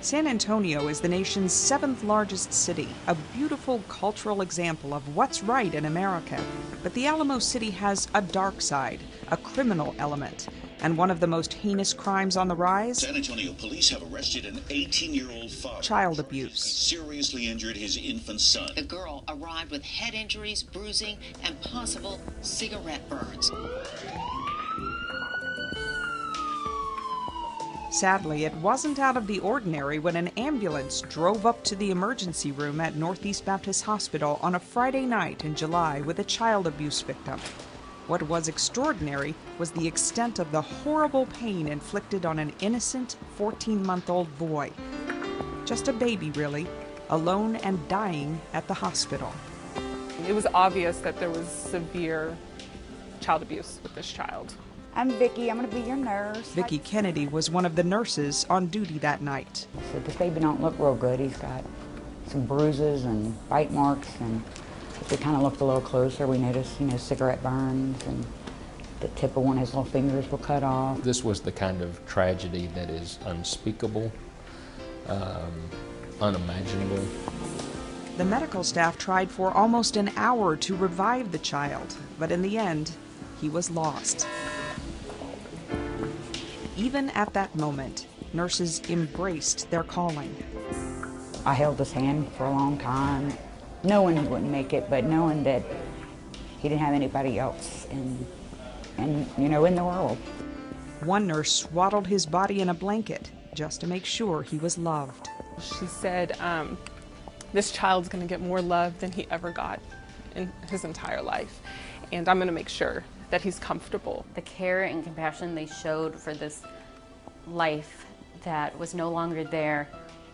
San Antonio is the nation's 7th largest city, a beautiful cultural example of what's right in America. But the Alamo City has a dark side, a criminal element. And one of the most heinous crimes on the rise? San Antonio police have arrested an 18-year-old father. Child abuse. He seriously injured his infant son. The girl arrived with head injuries, bruising, and possible cigarette burns. Sadly, it wasn't out of the ordinary when an ambulance drove up to the emergency room at Northeast Baptist Hospital on a Friday night in July with a child abuse victim. What was extraordinary was the extent of the horrible pain inflicted on an innocent 14-month-old boy. Just a baby, really, alone and dying at the hospital. It was obvious that there was severe child abuse with this child. I'm Vicki. I'm going to be your nurse. Vicki Kennedy was one of the nurses on duty that night. I said, this baby don't look real good. He's got some bruises and bite marks, and if we kind of looked a little closer, we noticed, cigarette burns, and the tip of one of his little fingers were cut off. This was the kind of tragedy that is unspeakable, unimaginable. The medical staff tried for almost an hour to revive the child, but in the end, he was lost. Even at that moment, nurses embraced their calling. I held his hand for a long time, knowing he wouldn't make it, but knowing that he didn't have anybody else in the world. One nurse swaddled his body in a blanket just to make sure he was loved. She said, this child's going to get more love than he ever got in his entire life, and I'm going to make sure that he's comfortable. The care and compassion they showed for this life that was no longer there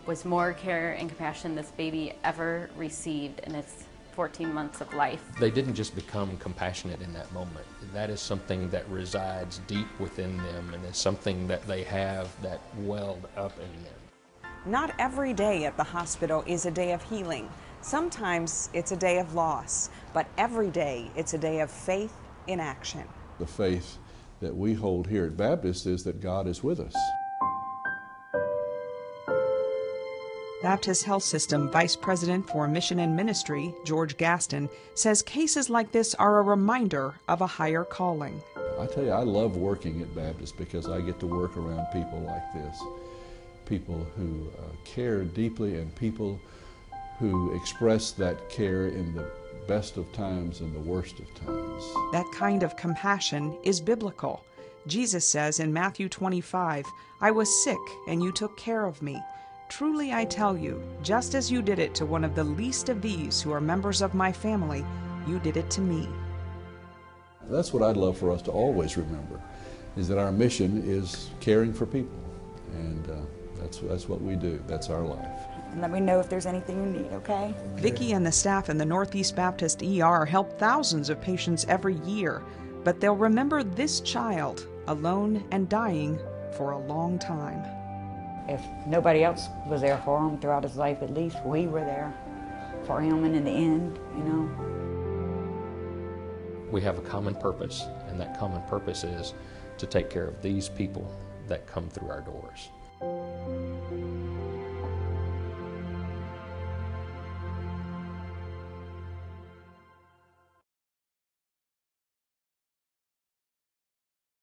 was more care and compassion this baby ever received in its 14 months of life. They didn't just become compassionate in that moment. That is something that resides deep within them, and is something that they have that welled up in them. Not every day at the hospital is a day of healing. Sometimes it's a day of loss, but every day it's a day of faith in action. The faith that we hold here at Baptist is that God is with us. Baptist Health System Vice President for Mission and Ministry, George Gaston, says cases like this are a reminder of a higher calling. I tell you, I love working at Baptist because I get to work around people like this. People who care deeply, and people who express that care in the best of times and the worst of times. That kind of compassion is biblical. Jesus says in Matthew 25, "I was sick and you took care of me. Truly I tell you, just as you did it to one of the least of these who are members of my family, you did it to me." That's what I'd love for us to always remember, is that our mission is caring for people, and that's what we do. That's our life. And let me know if there's anything you need, okay? Vicki and the staff in the Northeast Baptist ER help thousands of patients every year, but they'll remember this child alone and dying for a long time. If nobody else was there for him throughout his life, at least we were there for him, and in the end, We have a common purpose, and that common purpose is to take care of these people that come through our doors.